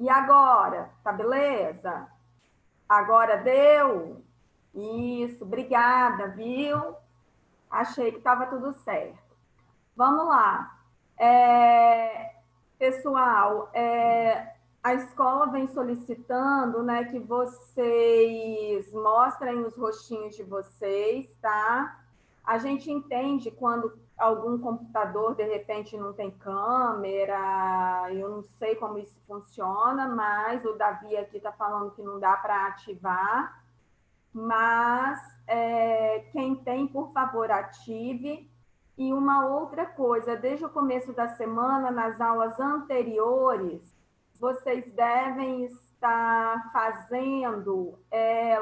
E agora? Tá beleza? Agora deu? Isso, obrigada, viu? Achei que estava tudo certo. Vamos lá. Pessoal, a escola vem solicitando, né, que vocês mostrem os rostinhos de vocês, tá? A gente entende quando algum computador, de repente, não tem câmera, eu não sei como isso funciona, mas o Davi aqui está falando que não dá para ativar, mas quem tem, por favor, ative. E uma outra coisa, desde o começo da semana, nas aulas anteriores, vocês devem estar fazendo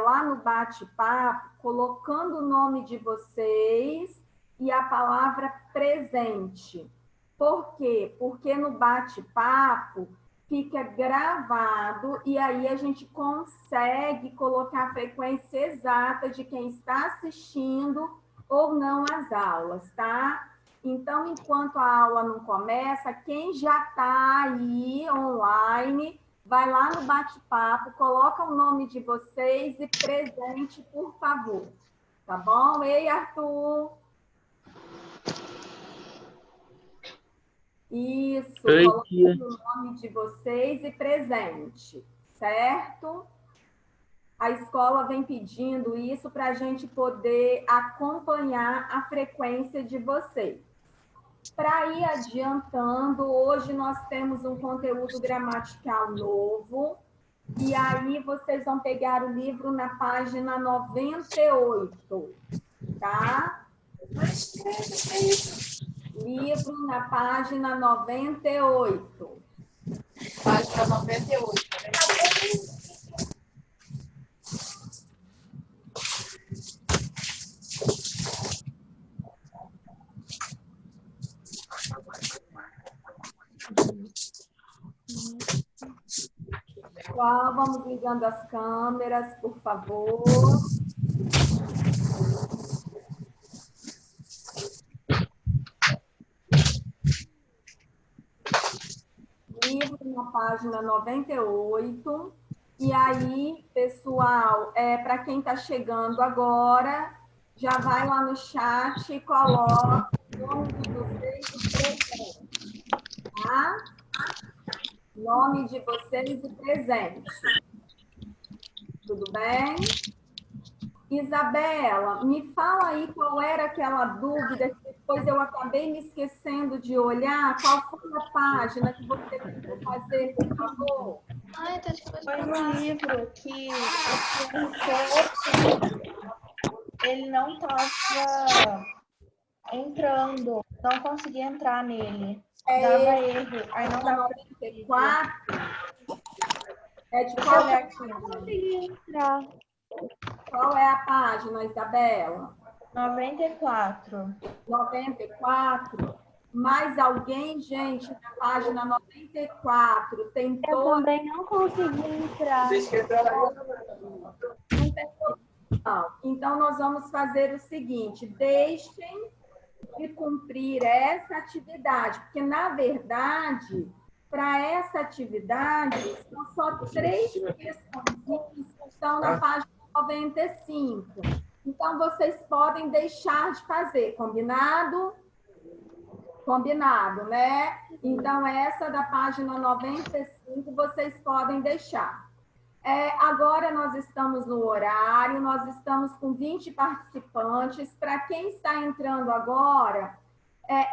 lá no bate-papo, colocando o nome de vocês e a palavra presente. Por quê? Porque no bate-papo fica gravado e aí a gente consegue colocar a frequência exata de quem está assistindo ou não as aulas, tá? Então, enquanto a aula não começa, quem já está aí online, vai lá no bate-papo, coloca o nome de vocês e presente, por favor. Tá bom? Ei, Arthur! Isso, Oi, coloca tia. o nome de vocês e presente, certo? A escola vem pedindo isso para a gente poder acompanhar a frequência de vocês. Para ir adiantando, hoje nós temos um conteúdo gramatical novo, e aí vocês vão pegar o livro na página 98, tá? Livro na página 98. Página 98. Pessoal, vamos ligando as câmeras, por favor. Livro na página 98. E aí, pessoal, para quem está chegando agora, já vai lá no chat e coloca o nome de vocês e presente, tá? Nome de vocês e presente. Tudo bem? Isabela, me fala aí qual era aquela dúvida que depois eu acabei me esquecendo de olhar. Qual foi a página que você tentou fazer, por favor? Ai, tá de cabeça Foi pra no baixo. livro que o corpo, ele não estava entrando, não conseguia entrar nele. Dava erro, aí não dava para 94? É de Deixa eu olhar aqui. Não consegui entrar. qual é a página, Isabela? 94. 94? Mais alguém, gente, na página 94 Eu tentou? também não consegui entrar. Não. Então, nós vamos fazer o seguinte, deixem de cumprir essa atividade, porque, na verdade, para essa atividade, são só 3 questões que estão na página 95. Então, vocês podem deixar de fazer, combinado? Combinado, né? Então, essa da página 95, vocês podem deixar. Agora nós estamos no horário, nós estamos com 20 participantes. Para quem está entrando agora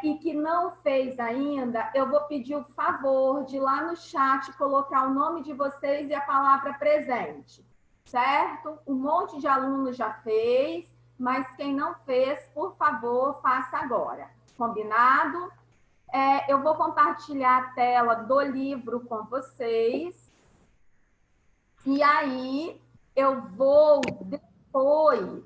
e que não fez ainda, eu vou pedir o favor de ir lá no chat colocar o nome de vocês e a palavra presente, certo? Um monte de alunos já fez, mas quem não fez, por favor, faça agora. Combinado? Eu vou compartilhar a tela do livro com vocês. E aí, eu vou depois,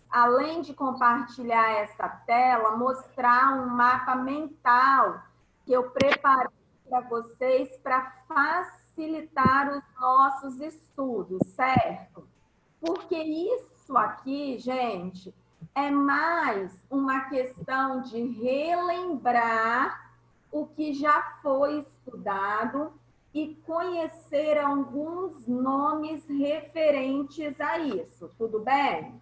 além de compartilhar essa tela, mostrar um mapa mental que eu preparei para vocês para facilitar os nossos estudos, certo? Porque isso aqui, gente, é mais uma questão de relembrar o que já foi estudado e conhecer alguns nomes referentes a isso, tudo bem?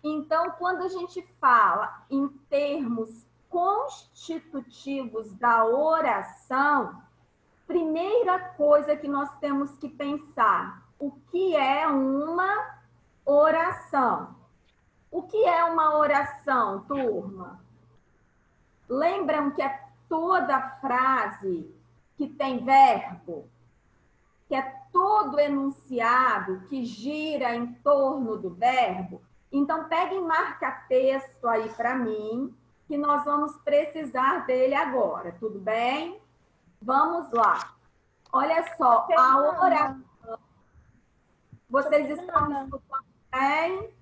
Então, quando a gente fala em termos constitutivos da oração, primeira coisa que nós temos que pensar, o que é uma oração? O que é uma oração, turma? Lembram que é toda frase que tem verbo, que é todo enunciado que gira em torno do verbo? Então, peguem marca-texto aí para mim, que nós vamos precisar dele agora, tudo bem? Vamos lá. Olha só, a oração. Vocês estão me escutando bem?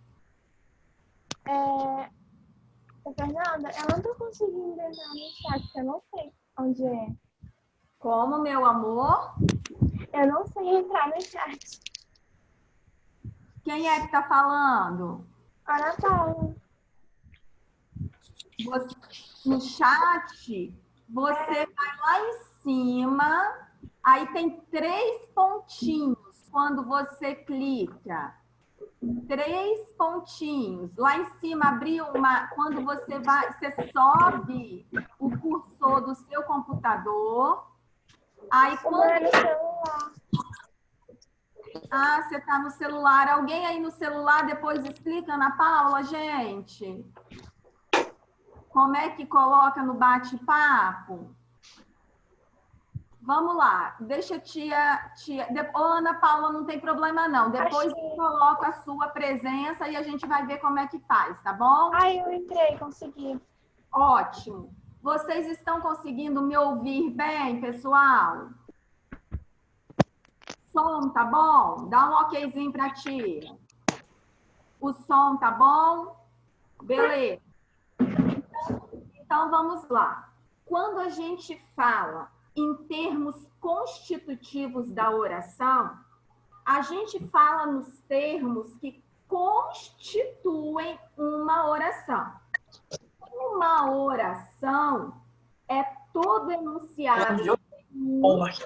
Fernanda, eu não tô conseguindo entrar no chat, eu não sei onde é. Como, meu amor? Eu não sei entrar no chat. Quem é que está falando? Ana Paula. No chat, você vai lá em cima, aí tem 3 pontinhos quando você clica. 3 pontinhos. Lá em cima abriu uma. Quando você sobe o cursor do seu computador. Aí quando. No celular. Ah, você está no celular. Alguém aí no celular depois explica, Ana Paula, gente? Como é que coloca no bate-papo? Vamos lá. Deixa a tia... Ô, Ana Paula, não tem problema não. Depois eu coloco a sua presença e a gente vai ver como é que faz, tá bom? Ai, eu entrei, consegui. Ótimo. Vocês estão conseguindo me ouvir bem, pessoal? Som tá bom? Dá um okzinho pra tia. O som tá bom? Beleza. Então, vamos lá. Quando a gente fala em termos constitutivos da oração, a gente fala nos termos que constituem uma oração. Uma oração é todo enunciado ou mais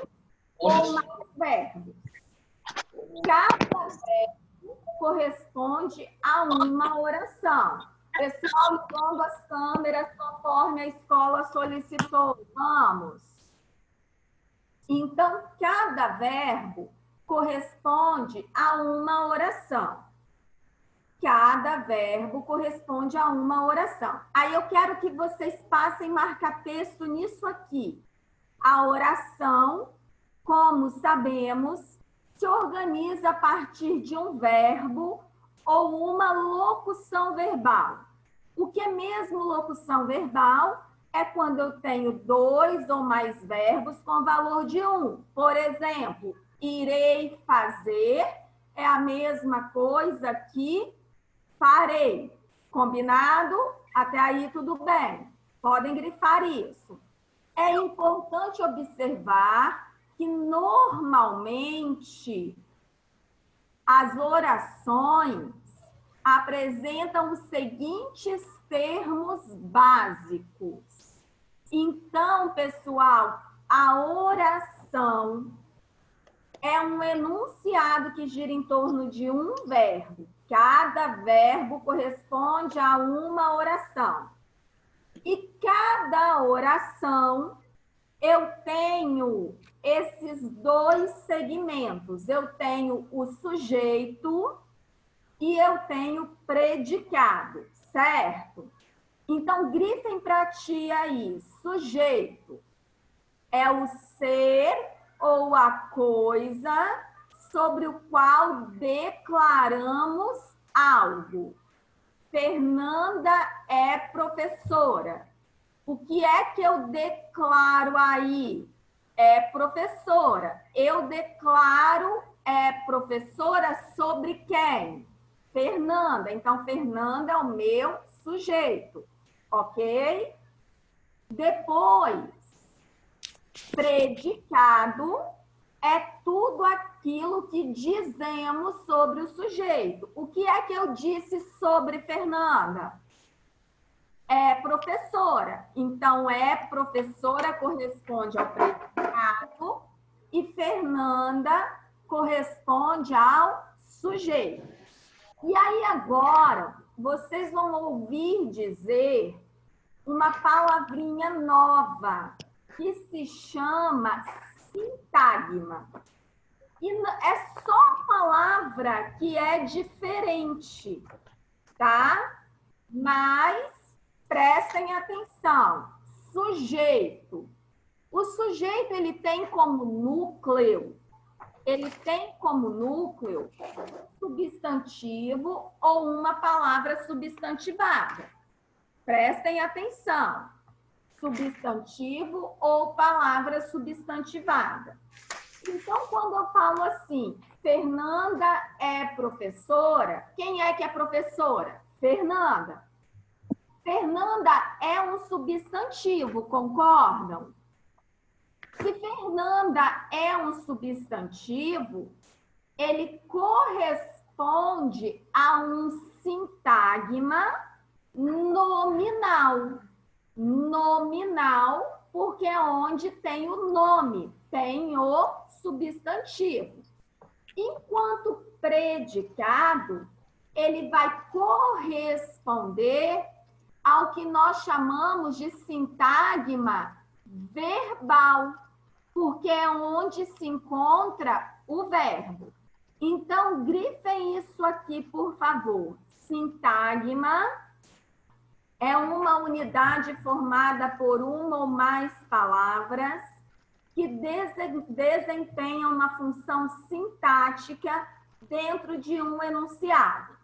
verbos. Cada verbo corresponde a uma oração. Pessoal, ligando as câmeras conforme a escola solicitou. Vamos. Então, cada verbo corresponde a uma oração. Cada verbo corresponde a uma oração. Aí eu quero que vocês passem marca-texto nisso aqui. A oração, como sabemos, se organiza a partir de um verbo ou uma locução verbal. O que é mesmo locução verbal? É quando eu tenho 2 ou mais verbos com valor de 1. Por exemplo, irei fazer é a mesma coisa que farei. Combinado? Até aí tudo bem. Podem grifar isso. É importante observar que normalmente as orações apresentam os seguintes termos básicos. Então, pessoal, a oração é um enunciado que gira em torno de um verbo. Cada verbo corresponde a uma oração. E cada oração, eu tenho esses 2 segmentos. Eu tenho o sujeito e eu tenho predicado, certo? Então, grifem para ti aí. Sujeito é o ser ou a coisa sobre o qual declaramos algo. Fernanda é professora. O que é que eu declaro aí? É professora. Eu declaro professora sobre quem? Fernanda. Então, Fernanda é o meu sujeito. Ok? Depois, predicado é tudo aquilo que dizemos sobre o sujeito. O que é que eu disse sobre Fernanda? É professora. Então, professora corresponde ao predicado e Fernanda corresponde ao sujeito. E aí agora vocês vão ouvir dizer uma palavrinha nova que se chama sintagma. E é só a palavra que é diferente, tá? Mas prestem atenção. Sujeito. O sujeito, ele tem como núcleo substantivo ou uma palavra substantivada. Prestem atenção. Substantivo ou palavra substantivada. Então, quando eu falo assim, Fernanda é professora, quem é que é professora? Fernanda. Fernanda é um substantivo, concordam? Se Fernanda é um substantivo, ele corresponde a um sintagma nominal. Nominal, porque é onde tem o nome, tem o substantivo. Enquanto predicado, ele vai corresponder ao que nós chamamos de sintagma verbal, porque é onde se encontra o verbo. Então, grifem isso aqui, por favor. Sintagma é uma unidade formada por uma ou mais palavras que desempenham uma função sintática dentro de um enunciado.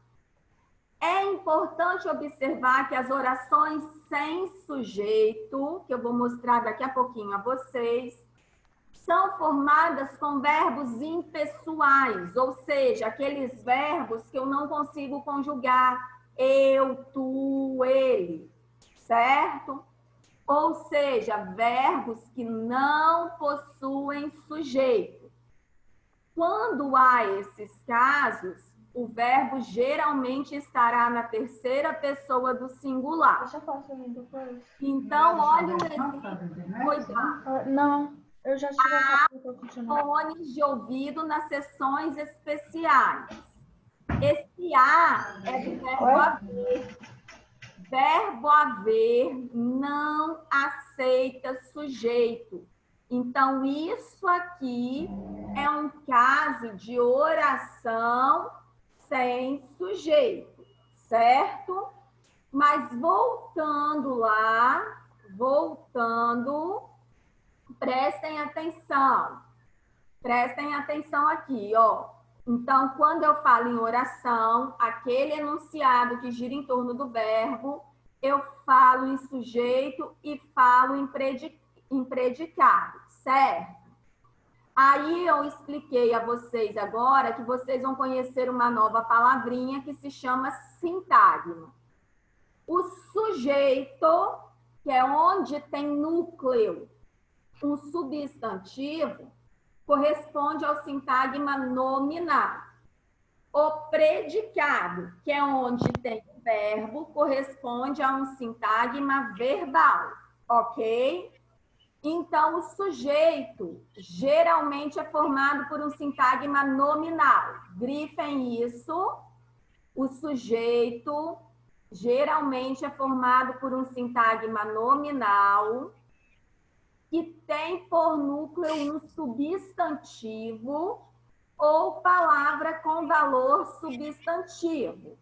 É importante observar que as orações sem sujeito, que eu vou mostrar daqui a pouquinho a vocês, são formadas com verbos impessoais, ou seja, aqueles verbos que eu não consigo conjugar, eu, tu, ele, certo? Ou seja, verbos que não possuem sujeito. Quando há esses casos, o verbo geralmente estará na terceira pessoa do singular. Deixa eu falar depois. Então, olha o exemplo. Não, eu já tive a fones de ouvido nas sessões especiais. Esse A é do verbo haver. Verbo haver não aceita sujeito. Então, isso aqui é um caso de oração sem sujeito, certo? Mas voltando lá, prestem atenção. Prestem atenção aqui, ó. Então, quando eu falo em oração, aquele enunciado que gira em torno do verbo, eu falo em sujeito e falo em predicado, certo? Aí eu expliquei a vocês agora que vocês vão conhecer uma nova palavrinha que se chama sintagma. O sujeito, que é onde tem núcleo, um substantivo, corresponde ao sintagma nominal. O predicado, que é onde tem o verbo, corresponde a um sintagma verbal, ok? Então, o sujeito geralmente é formado por um sintagma nominal. Grifem isso. O sujeito geralmente é formado por um sintagma nominal que tem por núcleo um substantivo ou palavra com valor substantivo.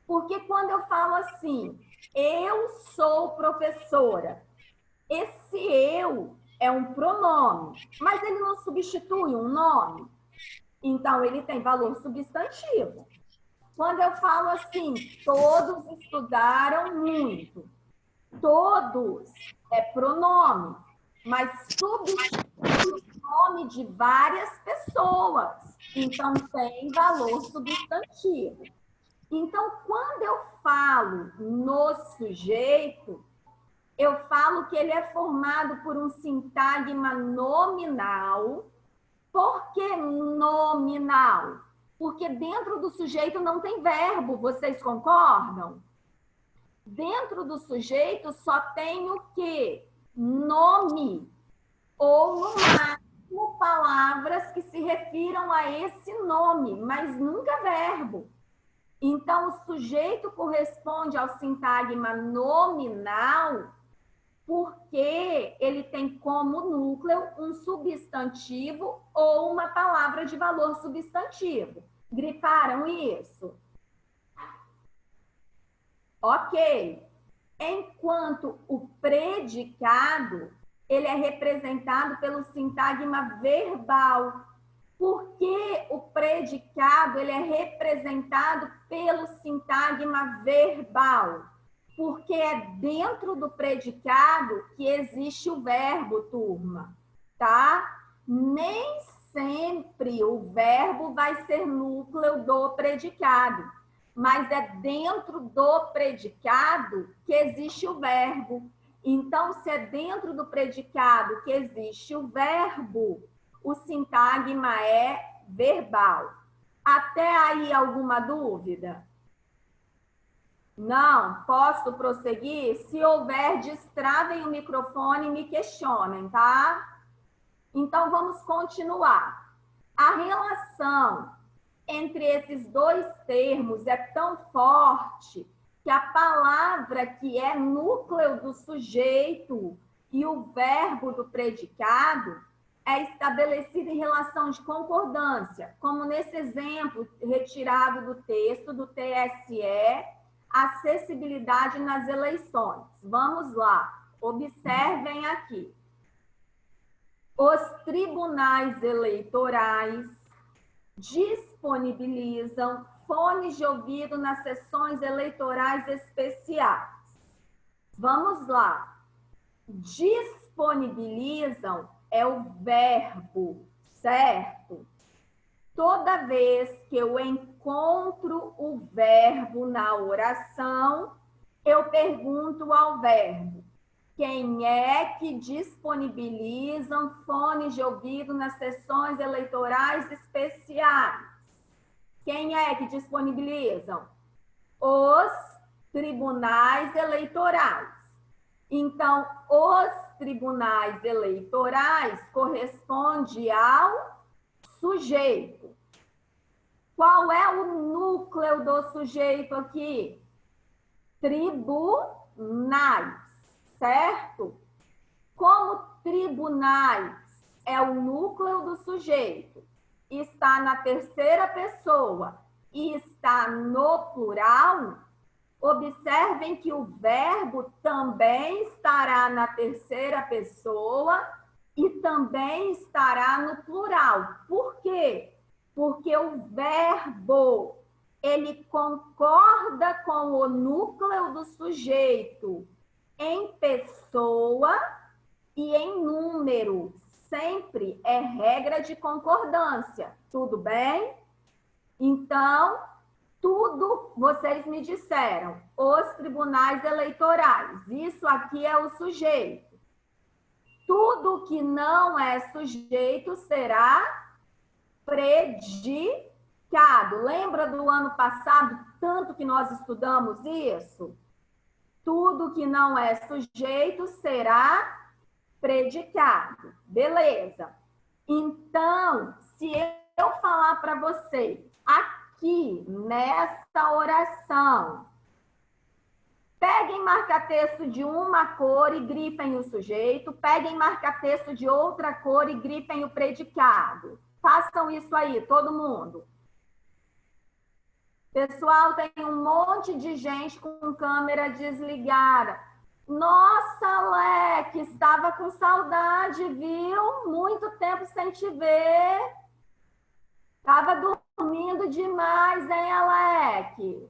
Porque quando eu falo assim, eu sou professora, esse eu é um pronome, mas ele não substitui um nome. Então, ele tem valor substantivo. Quando eu falo assim, todos estudaram muito, todos é pronome, mas substitui o nome de várias pessoas. Então, tem valor substantivo. Então, quando eu falo no sujeito, eu falo que ele é formado por um sintagma nominal. Por que nominal? Porque dentro do sujeito não tem verbo, vocês concordam? Dentro do sujeito só tem o quê? Nome ou lugar. palavras que se refiram a esse nome, mas nunca verbo. Então, o sujeito corresponde ao sintagma nominal porque ele tem como núcleo um substantivo ou uma palavra de valor substantivo. Grifaram isso? Ok. Enquanto o predicado, ele é representado pelo sintagma verbal. Por que o predicado ele é representado pelo sintagma verbal? Porque é dentro do predicado que existe o verbo, turma, tá? Nem sempre o verbo vai ser núcleo do predicado, mas é dentro do predicado que existe o verbo. Então, se é dentro do predicado que existe o verbo, o sintagma é verbal. Até aí, alguma dúvida? Não? Posso prosseguir? Se houver, destravem o microfone e me questionem, tá? Então, vamos continuar. A relação entre esses dois termos é tão forte que a palavra que é núcleo do sujeito e o verbo do predicado é estabelecida em relação de concordância, como nesse exemplo retirado do texto do TSE, acessibilidade nas eleições. Vamos lá, observem aqui. Os tribunais eleitorais disponibilizam fones de ouvido nas sessões eleitorais especiais. Vamos lá. Disponibilizam é o verbo, certo? Toda vez que eu encontro o verbo na oração, eu pergunto ao verbo: quem é que disponibilizam fones de ouvido nas sessões eleitorais especiais? Quem é que disponibilizam? Os tribunais eleitorais. Então, os tribunais eleitorais corresponde ao sujeito. Qual é o núcleo do sujeito aqui? Tribunais, certo? Como tribunais é o núcleo do sujeito, está na terceira pessoa e está no plural, observem que o verbo também estará na terceira pessoa e também estará no plural. Por quê? Porque o verbo, ele concorda com o núcleo do sujeito em pessoa e em número. Sempre é regra de concordância. Tudo bem? Então, tudo vocês me disseram. Os tribunais eleitorais. Isso aqui é o sujeito. Tudo que não é sujeito será predicado. Lembra do ano passado, tanto que nós estudamos isso? Tudo que não é sujeito será predicado. Beleza. Então, se eu falar para vocês, aqui nessa oração, peguem marca-texto de uma cor e grifem o sujeito, peguem marca-texto de outra cor e grifem o predicado. Façam isso aí, todo mundo. Pessoal, tem um monte de gente com câmera desligada. Nossa, Alec, estava com saudade, viu? Muito tempo sem te ver. Estava dormindo demais, hein, Alec?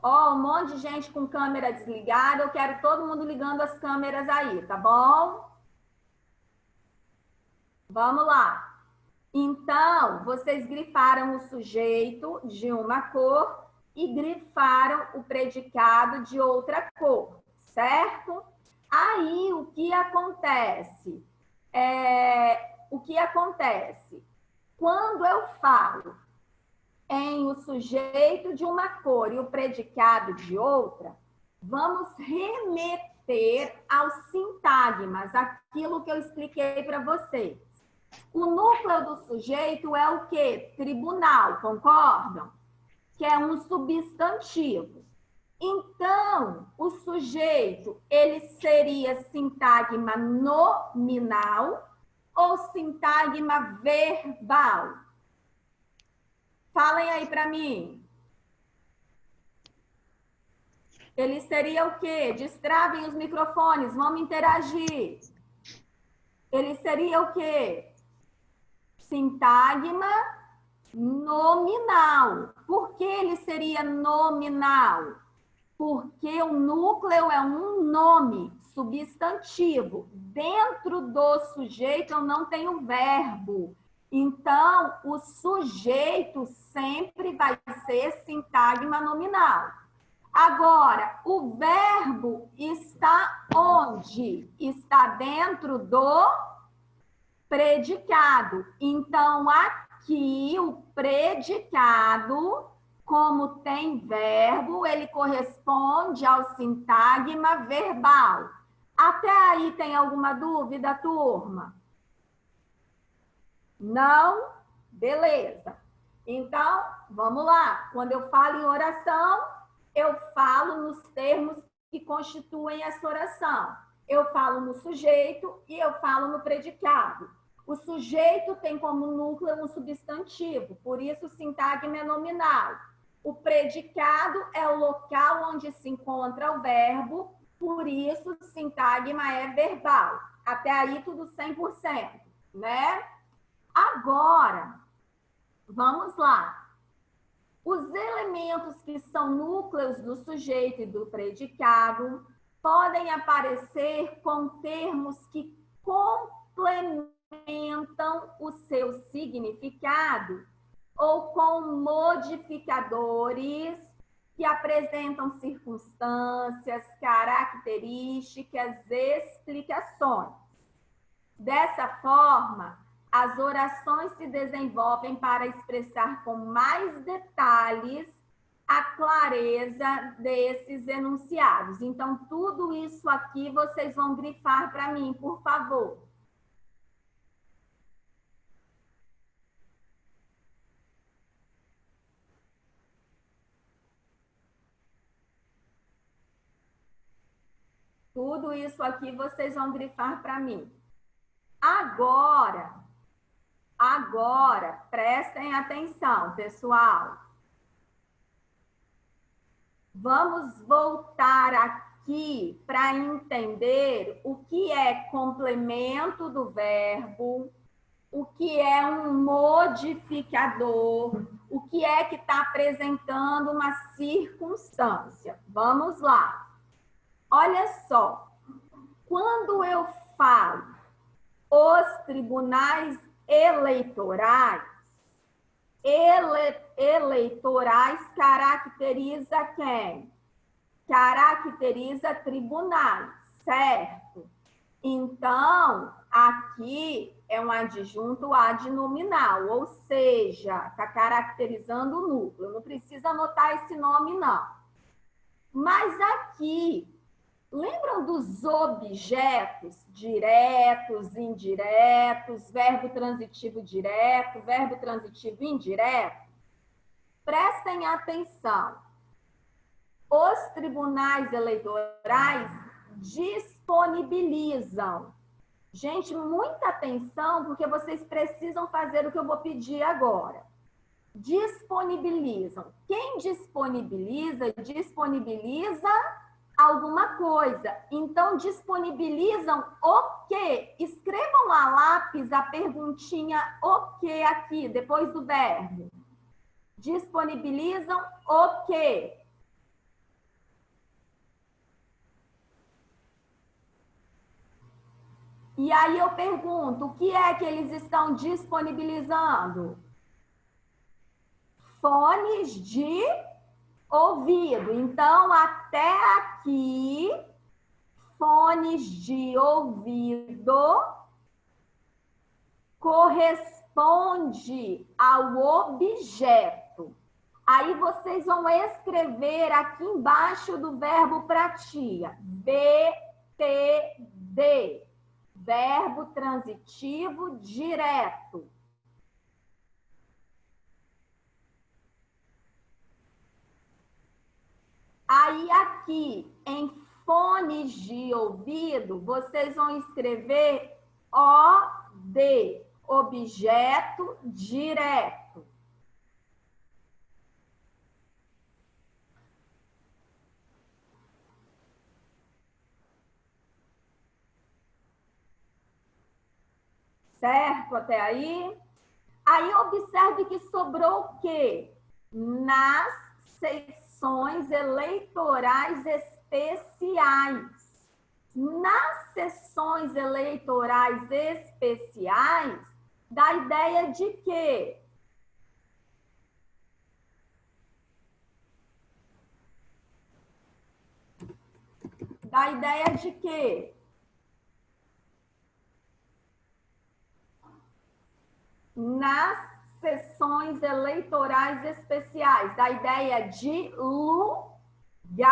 Ó, um monte de gente com câmera desligada. Eu quero todo mundo ligando as câmeras aí, tá bom? Vamos lá. Então, vocês grifaram o sujeito de uma cor e grifaram o predicado de outra cor, certo? Aí, o que acontece? Quando eu falo em o sujeito de uma cor e o predicado de outra, vamos remeter ter aos sintagmas, aquilo que eu expliquei para vocês. O núcleo do sujeito é o quê? Tribunal, concordam? Que é um substantivo. Então, o sujeito, ele seria sintagma nominal ou sintagma verbal? Falem aí para mim. Ele seria o quê? Destravem os microfones, vamos interagir. Ele seria o quê? Sintagma nominal. Por que ele seria nominal? Porque o núcleo é um nome substantivo. Dentro do sujeito eu não tenho verbo. Então, o sujeito sempre vai ser sintagma nominal. Agora, o verbo está onde? Está dentro do predicado. Então, aqui, o predicado, como tem verbo, ele corresponde ao sintagma verbal. Até aí tem alguma dúvida, turma? Não? Beleza. Então, vamos lá. Quando eu falo em oração, eu falo nos termos que constituem essa oração. Eu falo no sujeito e eu falo no predicado. O sujeito tem como núcleo um substantivo, por isso o sintagma é nominal. O predicado é o local onde se encontra o verbo, por isso o sintagma é verbal. Até aí tudo 100%, né? Agora, vamos lá. Os elementos que são núcleos do sujeito e do predicado podem aparecer com termos que complementam o seu significado ou com modificadores que apresentam circunstâncias, características, explicações. Dessa forma, as orações se desenvolvem para expressar com mais detalhes a clareza desses enunciados. Então, tudo isso aqui vocês vão grifar para mim, por favor. Tudo isso aqui vocês vão grifar para mim. Agora, prestem atenção, pessoal. Vamos voltar aqui para entender o que é complemento do verbo, o que é um modificador, o que é que está apresentando uma circunstância. Vamos lá. Olha só, quando eu falo os tribunais eleitorais, eleitorais caracteriza quem? Caracteriza tribunais, certo? Então, aqui é um adjunto adnominal, ou seja, está caracterizando o núcleo. Não precisa anotar esse nome, não. Mas aqui, lembram dos objetos diretos, indiretos, verbo transitivo direto, verbo transitivo indireto? Prestem atenção. Os tribunais eleitorais disponibilizam. Gente, muita atenção, porque vocês precisam fazer o que eu vou pedir agora. Disponibilizam. Quem disponibiliza, disponibiliza alguma coisa. Então, disponibilizam o quê? Escrevam a lápis a perguntinha o quê aqui, depois do verbo. Disponibilizam o quê? E aí eu pergunto, o que é que eles estão disponibilizando? Fones de ouvido. Então, até aqui, fones de ouvido corresponde ao objeto. Aí vocês vão escrever aqui embaixo do verbo pratia. verbo transitivo direto. Aí aqui, em fones de ouvido, vocês vão escrever OD, objeto direto. Certo até aí? Aí observe que sobrou o quê? Nas sessões eleitorais especiais. Nas sessões eleitorais especiais, dá ideia de quê? Dá ideia de quê? Nas sessões eleitorais especiais, da ideia de lugar.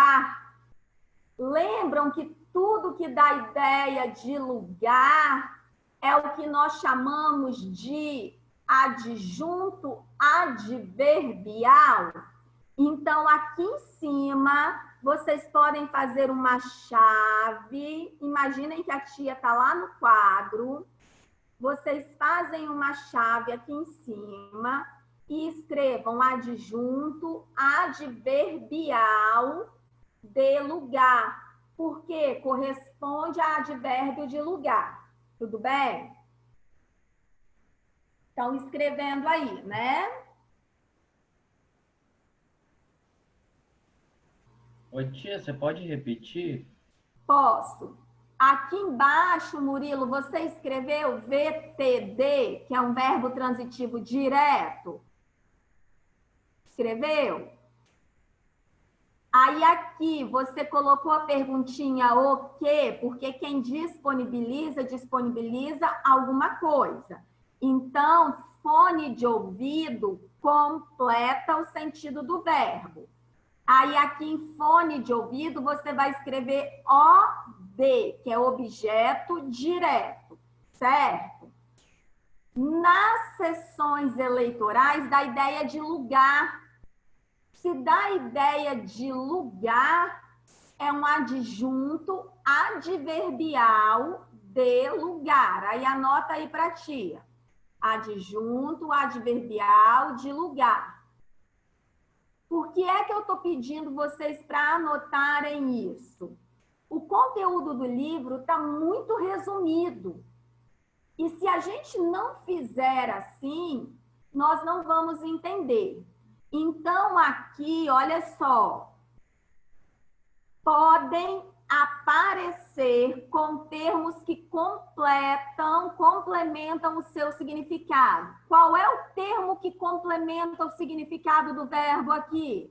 Lembram que tudo que dá ideia de lugar é o que nós chamamos de adjunto adverbial? Então, aqui em cima, vocês podem fazer uma chave. Imaginem que a tia está lá no quadro. Vocês fazem uma chave aqui em cima e escrevam adjunto adverbial de lugar, porque corresponde a advérbio de lugar. Tudo bem? Estão escrevendo aí, né? Ô tia, você pode repetir? Posso. Aqui embaixo, Murilo, você escreveu VTD, que é um verbo transitivo direto? Escreveu? Aí aqui você colocou a perguntinha o quê? Porque quem disponibiliza, disponibiliza alguma coisa. Então, fone de ouvido completa o sentido do verbo. Aí aqui em fone de ouvido você vai escrever OD, que é objeto direto, certo? Nas sessões eleitorais dá ideia de lugar. Se dá ideia de lugar, é um adjunto adverbial de lugar. Aí anota aí para tia. Adjunto adverbial de lugar. Por que é que eu estou pedindo vocês para anotarem isso? O conteúdo do livro está muito resumido. E se a gente não fizer assim, nós não vamos entender. Então, aqui, olha só, podem aparecer com termos que complementam o seu significado. Qual é o termo que complementa o significado do verbo aqui?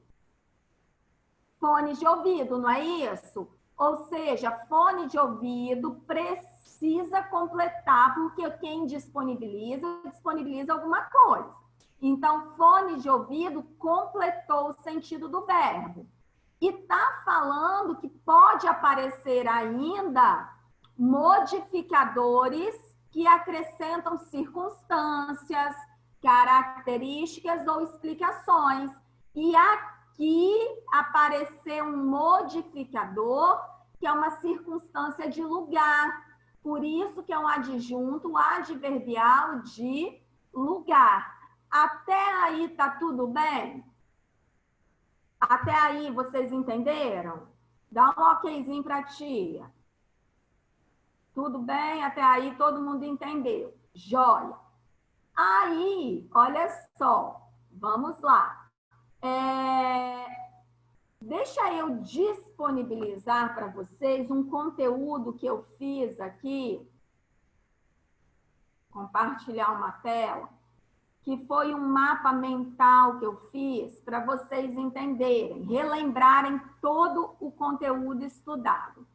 Fones de ouvido, não é isso? Ou seja, fone de ouvido precisa completar, porque quem disponibiliza, disponibiliza alguma coisa. Então, fone de ouvido completou o sentido do verbo. E está falando que pode aparecer ainda modificadores que acrescentam circunstâncias, características ou explicações. E aqui apareceu um modificador, que é uma circunstância de lugar. Por isso que é um adjunto adverbial de lugar. Até aí tá tudo bem? Até aí vocês entenderam? Dá um okzinho para a tia. Tudo bem? Até aí todo mundo entendeu. Joia. Aí, olha só. Vamos lá. Deixa eu disponibilizar para vocês um conteúdo que eu fiz aqui. Compartilhar uma tela. Que foi um mapa mental que eu fiz para vocês entenderem, relembrarem todo o conteúdo estudado.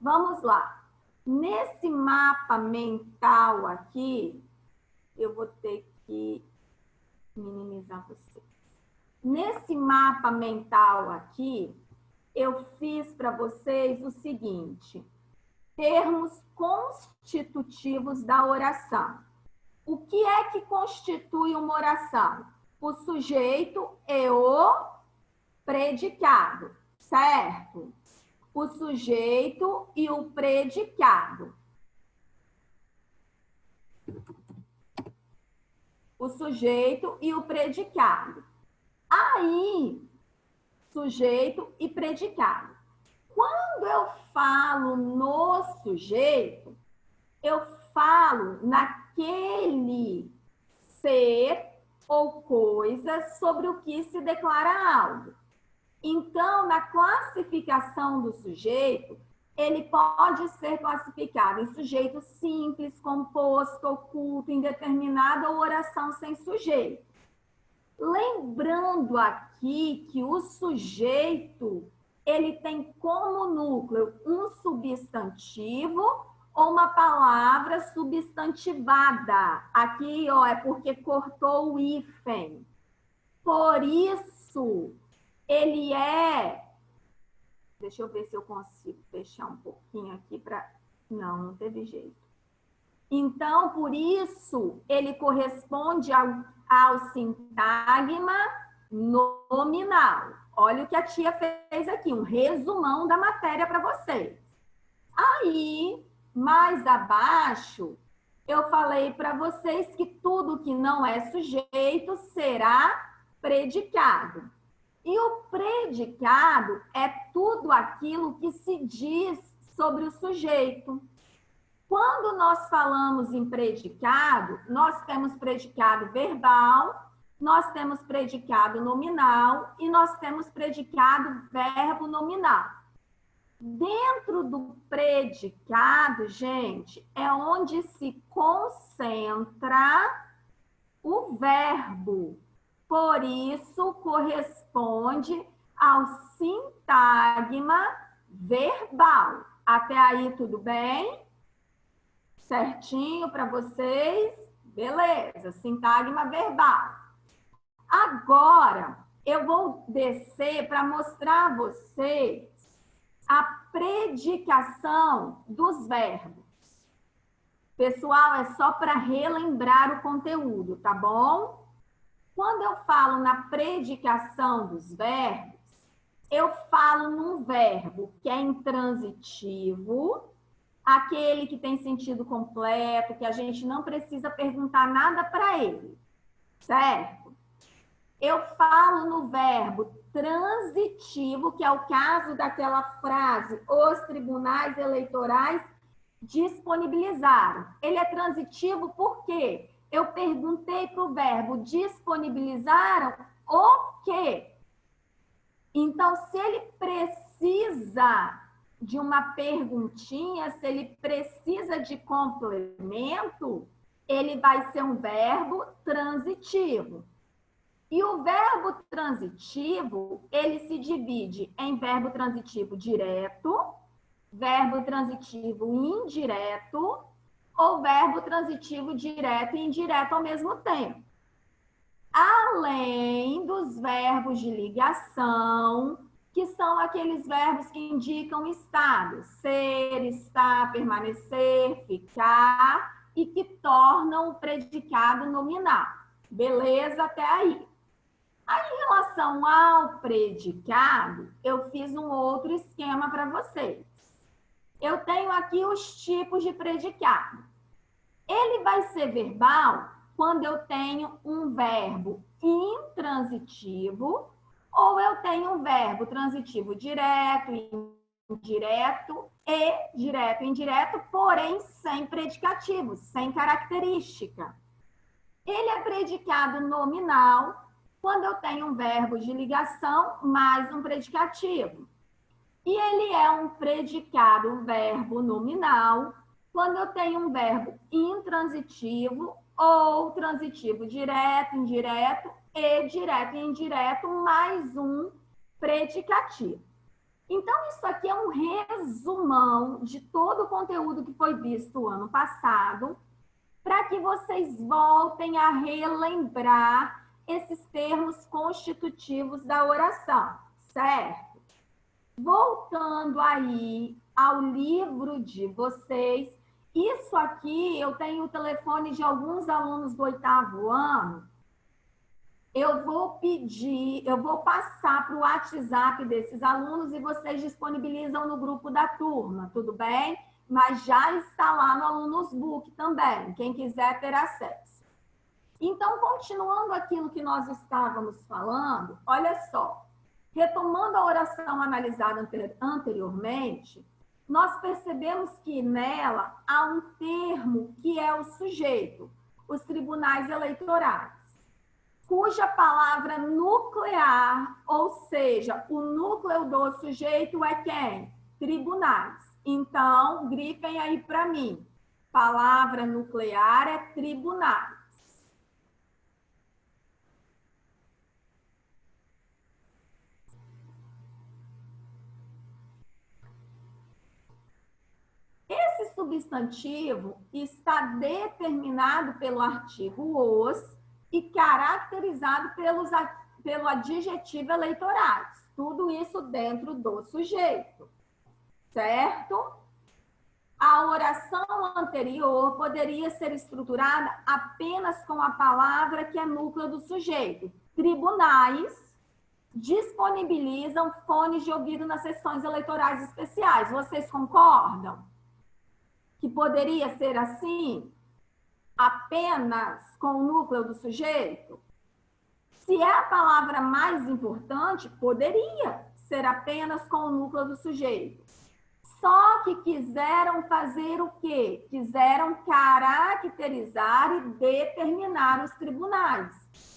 Vamos lá. Nesse mapa mental aqui, eu vou ter que minimizar vocês. Nesse mapa mental aqui, eu fiz para vocês o seguinte. termos constitutivos da oração. O que é que constitui uma oração? O sujeito e o predicado, certo? O sujeito e o predicado. O sujeito e o predicado. Aí, sujeito e predicado. Quando eu falo no sujeito, eu falo naquele ser ou coisa sobre o que se declara algo. Então, na classificação do sujeito, ele pode ser classificado em sujeito simples, composto, oculto, indeterminado ou oração sem sujeito. Lembrando aqui que o sujeito, ele tem como núcleo um substantivo ou uma palavra substantivada. Aqui, ó, é porque cortou o hífen. Por isso, ele é... Deixa eu ver se eu consigo fechar um pouquinho aqui para... Não teve jeito. Então, por isso, ele corresponde ao sintagma nominal. Olha o que a tia fez aqui, um resumão da matéria para vocês. Aí, mais abaixo, eu falei para vocês que tudo que não é sujeito será predicado. E o predicado é tudo aquilo que se diz sobre o sujeito. Quando nós falamos em predicado, nós temos predicado verbal, nós temos predicado nominal e nós temos predicado verbo nominal. Dentro do predicado, gente, é onde se concentra o verbo. Por isso, corresponde ao sintagma verbal. Até aí, tudo bem? Certinho para vocês? Beleza, sintagma verbal. Agora, eu vou descer para mostrar a vocês a predicação dos verbos. Pessoal, é só para relembrar o conteúdo, tá bom? Quando eu falo na predicação dos verbos, eu falo num verbo que é intransitivo, aquele que tem sentido completo, que a gente não precisa perguntar nada para ele, certo? Eu falo no verbo transitivo, que é o caso daquela frase, os tribunais eleitorais disponibilizaram. Ele é transitivo por quê? Eu perguntei para o verbo disponibilizaram o quê? Então, se ele precisa de uma perguntinha, se ele precisa de complemento, ele vai ser um verbo transitivo. E o verbo transitivo, ele se divide em verbo transitivo direto, verbo transitivo indireto, ou verbo transitivo direto e indireto ao mesmo tempo. Além dos verbos de ligação, que são aqueles verbos que indicam estado, ser, estar, permanecer, ficar, e que tornam o predicado nominal. Beleza até aí? Aí, em relação ao predicado, eu fiz um outro esquema para vocês. Eu tenho aqui os tipos de predicado. Ele vai ser verbal quando eu tenho um verbo intransitivo ou eu tenho um verbo transitivo direto, indireto e direto e indireto, porém sem predicativo, sem característica. Ele é predicado nominal quando eu tenho um verbo de ligação mais um predicativo. E ele é um predicado, um verbo nominal, quando eu tenho um verbo intransitivo ou transitivo direto, indireto e direto e indireto, mais um predicativo. Então, isso aqui é um resumão de todo o conteúdo que foi visto ano passado, para que vocês voltem a relembrar esses termos constitutivos da oração, certo? Voltando aí ao livro de vocês. Isso aqui, eu tenho o telefone de alguns alunos do 8º ano. Eu vou passar para o WhatsApp desses alunos e vocês disponibilizam no grupo da turma, tudo bem? Mas já está lá no Alunos Book também, quem quiser ter acesso. Então, continuando aquilo que nós estávamos falando, olha só, retomando a oração analisada anteriormente, nós percebemos que nela há um termo que é o sujeito, os tribunais eleitorais, cuja palavra nuclear, ou seja, o núcleo do sujeito é quem? Tribunais. Então, grifem aí para mim. Palavra nuclear é tribunais. Esse substantivo está determinado pelo artigo os e caracterizado pelo adjetivo eleitorais. Tudo isso dentro do sujeito, certo? A oração anterior poderia ser estruturada apenas com a palavra que é núcleo do sujeito. Tribunais disponibilizam fones de ouvido nas sessões eleitorais especiais. Vocês concordam? Que poderia ser assim, apenas com o núcleo do sujeito? Se é a palavra mais importante, poderia ser apenas com o núcleo do sujeito. Só que quiseram fazer o quê? Quiseram caracterizar e determinar os tribunais.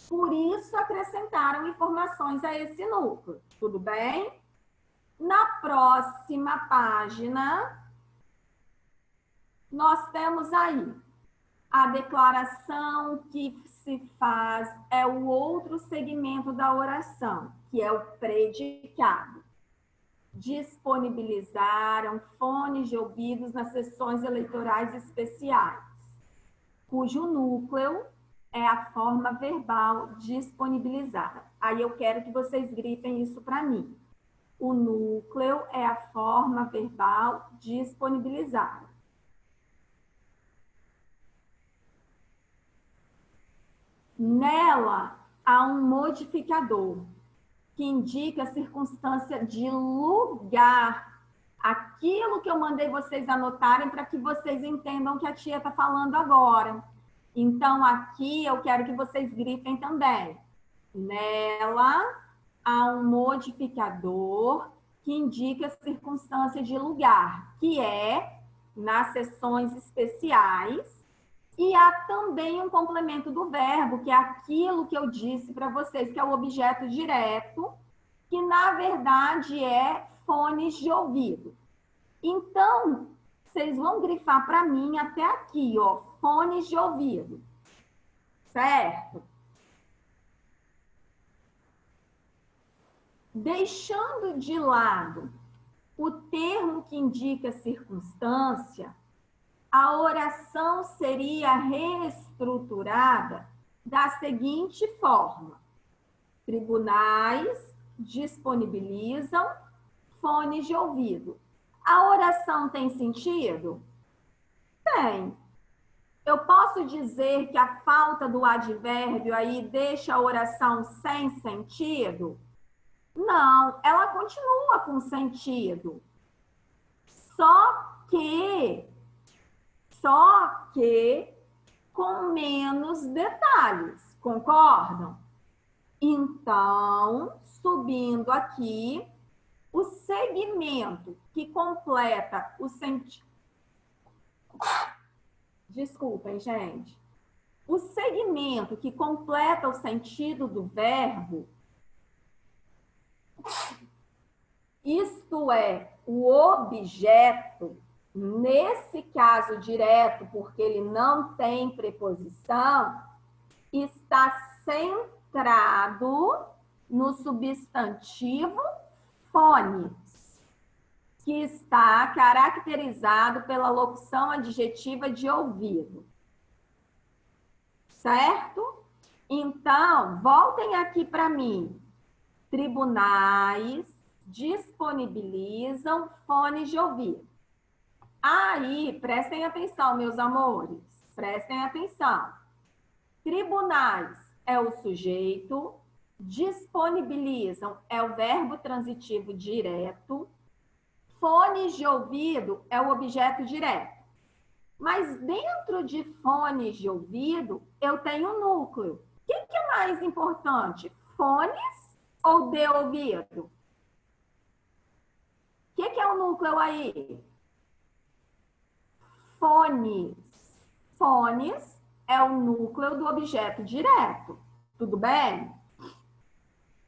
Por isso, acrescentaram informações a esse núcleo. Tudo bem? Na próxima página, nós temos aí a declaração que se faz, é o outro segmento da oração, que é o predicado. Disponibilizaram fones de ouvidos nas sessões eleitorais especiais, cujo núcleo é a forma verbal disponibilizada. Aí eu quero que vocês grifem isso para mim. O núcleo é a forma verbal disponibilizada. Nela há um modificador que indica a circunstância de lugar. Aquilo que eu mandei vocês anotarem para que vocês entendam o que a tia está falando agora. Então, aqui eu quero que vocês grifem também. Nela há um modificador que indica a circunstância de lugar, que é nas sessões especiais. E há também um complemento do verbo, que é aquilo que eu disse para vocês, que é o objeto direto, que na verdade é fones de ouvido. Então, vocês vão grifar para mim até aqui, ó, fones de ouvido. Certo? Deixando de lado o termo que indica circunstância, a oração seria reestruturada da seguinte forma: tribunais disponibilizam fones de ouvido. A oração tem sentido? Tem. Eu posso dizer que a falta do advérbio aí deixa a oração sem sentido? Não, ela continua com sentido. Só que com menos detalhes, concordam? Então, subindo aqui, o segmento que completa o sentido... Desculpem, gente. O segmento que completa o sentido do verbo, isto é, o objeto, nesse caso direto, porque ele não tem preposição, está centrado no substantivo fones, que está caracterizado pela locução adjetiva de ouvido. Certo? Então, voltem aqui para mim. Tribunais disponibilizam fones de ouvido. Aí, prestem atenção, meus amores, prestem atenção. Tribunais é o sujeito, disponibilizam é o verbo transitivo direto, fones de ouvido é o objeto direto. Mas dentro de fones de ouvido, eu tenho um núcleo. O que é mais importante? Fones ou de ouvido? O que é o núcleo aí? Fones. Fones é o núcleo do objeto direto. Tudo bem?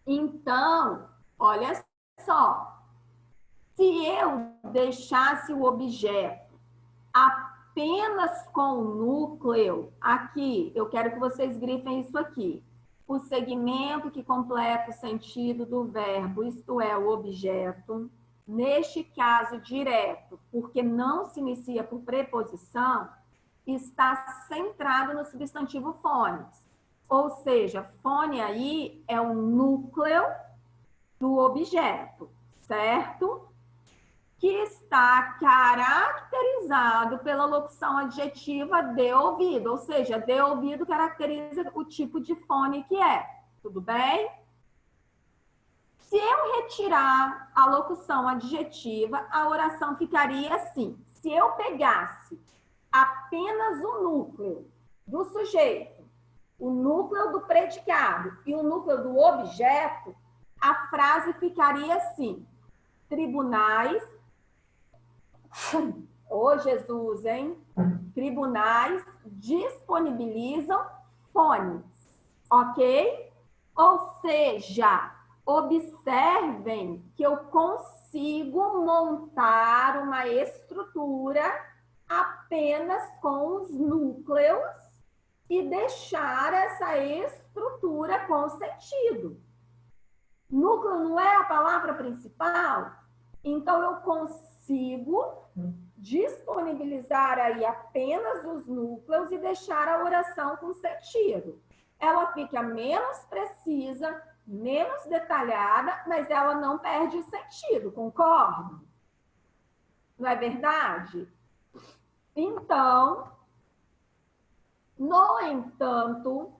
Então, olha só. Se eu deixasse o objeto apenas com o núcleo, aqui, eu quero que vocês grifem isso aqui. O segmento que completa o sentido do verbo, isto é, o objeto. Neste caso, direto, porque não se inicia por preposição, está centrado no substantivo fones. Ou seja, fone aí é o núcleo do objeto, certo? Que está caracterizado pela locução adjetiva de ouvido, ou seja, de ouvido caracteriza o tipo de fone que é. Tudo bem? Se eu retirar a locução adjetiva, a oração ficaria assim. Se eu pegasse apenas o núcleo do sujeito, o núcleo do predicado e o núcleo do objeto, a frase ficaria assim: tribunais. Ô, Jesus, hein? Tribunais disponibilizam fones, ok? Ou seja, observem que eu consigo montar uma estrutura apenas com os núcleos e deixar essa estrutura com sentido. Núcleo não é a palavra principal? Então, eu consigo disponibilizar aí apenas os núcleos e deixar a oração com sentido. Ela fica menos precisa, menos detalhada, mas ela não perde o sentido, concordam? Não é verdade? Então, no entanto,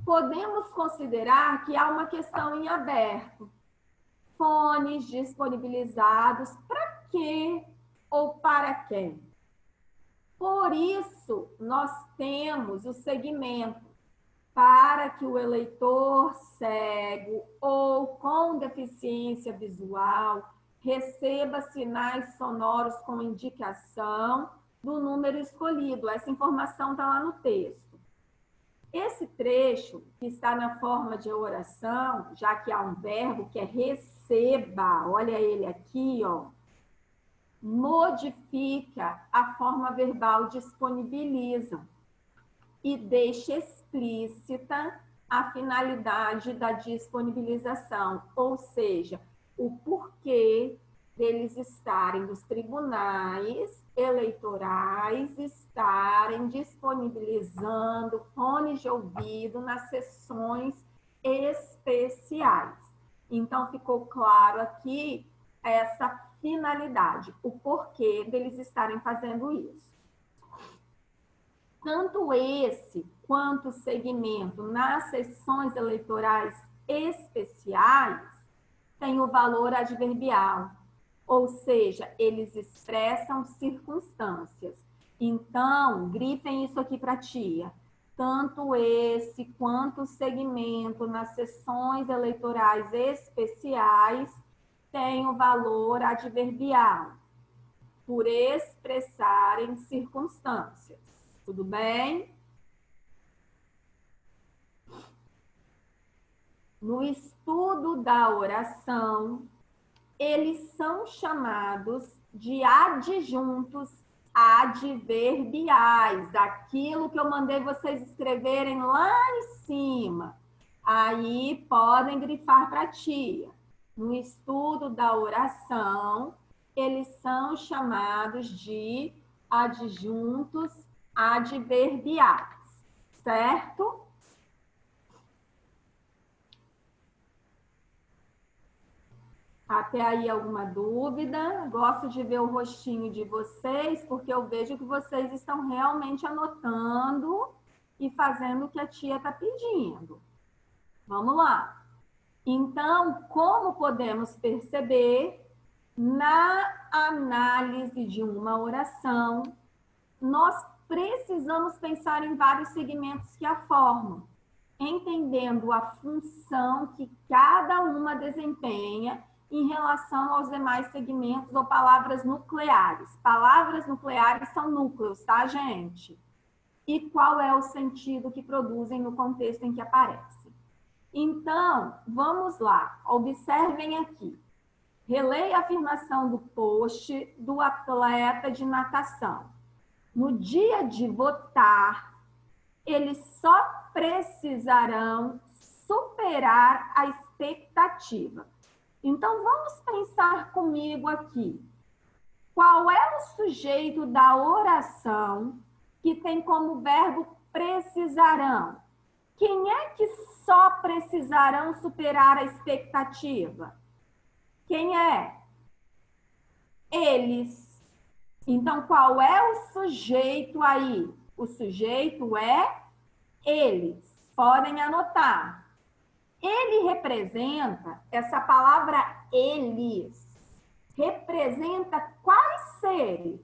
podemos considerar que há uma questão em aberto. Fones disponibilizados para quê ou para quem? Por isso, nós temos o segmento para que o eleitor cego ou com deficiência visual receba sinais sonoros com indicação do número escolhido. Essa informação está lá no texto. Esse trecho, que está na forma de oração, já que há um verbo que é receba, olha ele aqui, ó, modifica a forma verbal disponibilizam e deixa explícita a finalidade da disponibilização, ou seja, o porquê deles estarem nos tribunais eleitorais, estarem disponibilizando fones de ouvido nas sessões especiais. Então, ficou claro aqui essa finalidade, o porquê deles estarem fazendo isso. Tanto esse quanto o segmento nas sessões eleitorais especiais tem o valor adverbial, ou seja, eles expressam circunstâncias. Então, grifem isso aqui para a tia. Tanto esse quanto o segmento nas sessões eleitorais especiais tem o valor adverbial, por expressarem circunstâncias. Tudo bem? No estudo da oração, eles são chamados de adjuntos adverbiais, daquilo que eu mandei vocês escreverem lá em cima. Aí podem grifar para a tia. No estudo da oração, eles são chamados de adjuntos adverbiais, certo? Até aí alguma dúvida? Gosto de ver o rostinho de vocês, porque eu vejo que vocês estão realmente anotando e fazendo o que a tia está pedindo. Vamos lá. Então, como podemos perceber, na análise de uma oração, nós precisamos pensar em vários segmentos que a formam, entendendo a função que cada uma desempenha em relação aos demais segmentos ou palavras nucleares. Palavras nucleares são núcleos, tá, gente? E qual é o sentido que produzem no contexto em que aparecem. Então, vamos lá, observem aqui. Releia a afirmação do post do atleta de natação. No dia de votar, eles só precisarão superar a expectativa. Então, vamos pensar comigo aqui. Qual é o sujeito da oração que tem como verbo precisarão? Quem é que só precisarão superar a expectativa? Quem é? Eles. Então, qual é o sujeito aí? O sujeito é eles. Podem anotar. Ele representa, essa palavra eles, representa quais seres?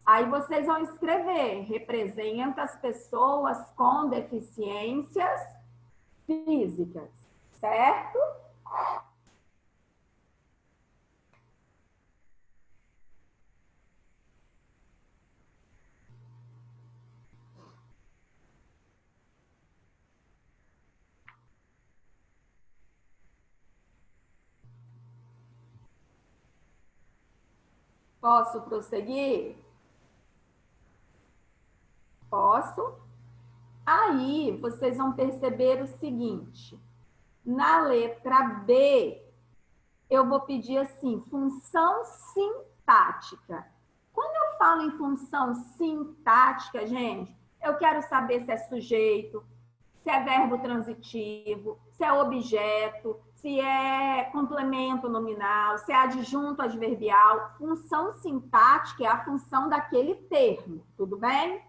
Aí vocês vão escrever, representa as pessoas com deficiências físicas, certo? Posso prosseguir? Posso? Aí vocês vão perceber o seguinte: na letra B, eu vou pedir assim, função sintática. Quando eu falo em função sintática, gente, eu quero saber se é sujeito, se é verbo transitivo, se é objeto, se é complemento nominal, se é adjunto adverbial. Função sintática é a função daquele termo, tudo bem?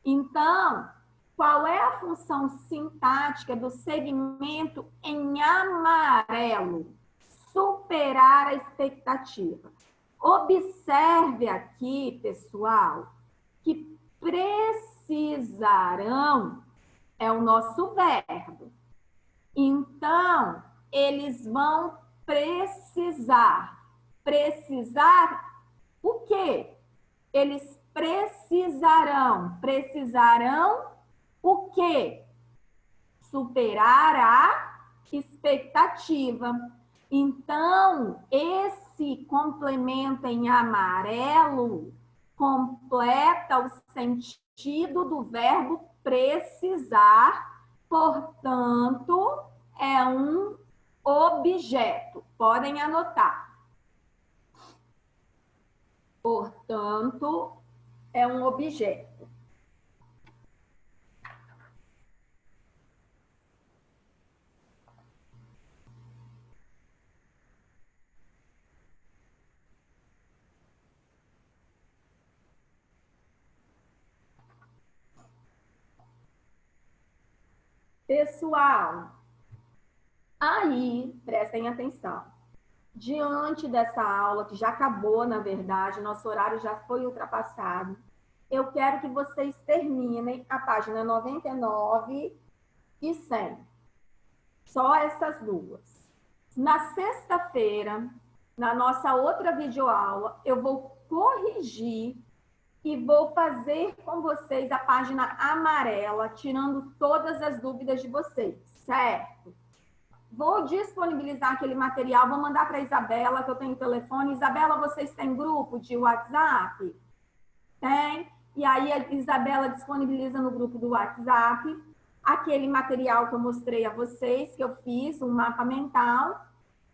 Então, qual é a função sintática do segmento em amarelo? Superar a expectativa. Observe aqui, pessoal, que precisarão é o nosso verbo. Então, eles vão precisar. Precisar o quê? Eles precisarão. Precisarão o quê? Superar a expectativa. Então, esse complemento em amarelo completa o sentido do verbo precisar, portanto, é um objeto. Podem anotar. Portanto, é um objeto. Pessoal, aí, prestem atenção. Diante dessa aula, que já acabou, na verdade, nosso horário já foi ultrapassado, eu quero que vocês terminem a página 99 e 100. Só essas duas. Na sexta-feira, na nossa outra videoaula, eu vou corrigir e vou fazer com vocês a página amarela, tirando todas as dúvidas de vocês, certo? Vou disponibilizar aquele material, vou mandar para a Isabela, que eu tenho telefone. Isabela, vocês têm grupo de WhatsApp? Tem? E aí a Isabela disponibiliza no grupo do WhatsApp aquele material que eu mostrei a vocês, que eu fiz, um mapa mental.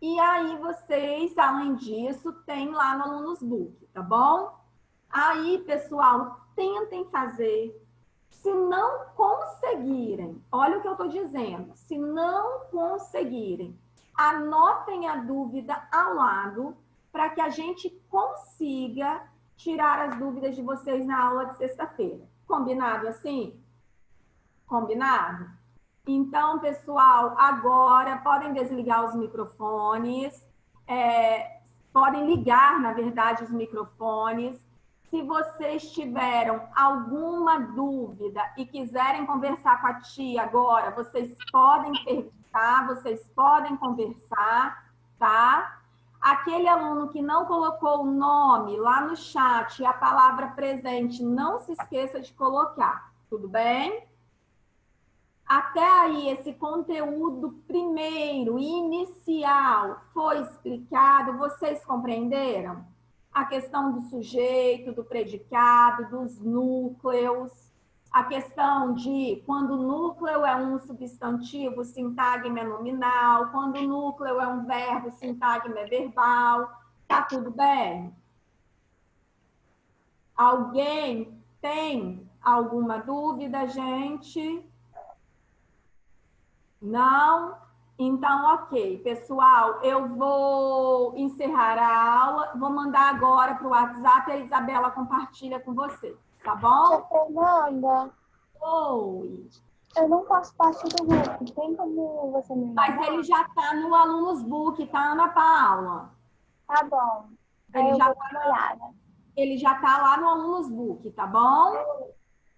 E aí vocês, além disso, tem lá no Alunos Book, tá bom? Aí, pessoal, tentem fazer. Se não conseguirem, olha o que eu estou dizendo, se não conseguirem, anotem a dúvida ao lado para que a gente consiga tirar as dúvidas de vocês na aula de sexta-feira. Combinado assim? Combinado? Então, pessoal, agora podem desligar os microfones, podem ligar, na verdade, os microfones. Se vocês tiveram alguma dúvida e quiserem conversar com a tia agora, vocês podem perguntar, vocês podem conversar, tá? Aquele aluno que não colocou o nome lá no chat e a palavra presente, não se esqueça de colocar, tudo bem? Até aí, esse conteúdo primeiro, inicial, foi explicado? Vocês compreenderam? A questão do sujeito, do predicado, dos núcleos, a questão de quando o núcleo é um substantivo, o sintagma é nominal, quando o núcleo é um verbo, o sintagma é verbal. Tá tudo bem? Alguém tem alguma dúvida, gente? Não? Então, ok. Pessoal, eu vou encerrar a aula, vou mandar agora para o WhatsApp e a Isabela compartilha com você, tá bom? Tia Fernanda, Oi. eu não faço parte do grupo. Tem como você me Mas mandar? ele já está no Alunos Book, tá, Ana Paula? Tá bom. Aí Ele eu já vou dar uma olhada. Ele já está lá no Alunos Book, tá bom?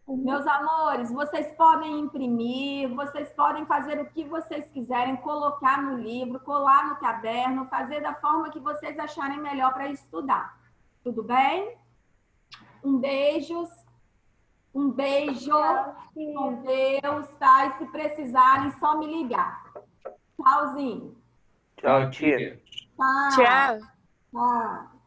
Meus amores, vocês podem imprimir, vocês podem fazer o que vocês quiserem, colocar no livro, colar no caderno, fazer da forma que vocês acharem melhor para estudar. Tudo bem? Um beijo com Deus, tá? E se precisarem, só me ligar. Tchauzinho. Tchau, tia. Tchau. Tchau. Tchau.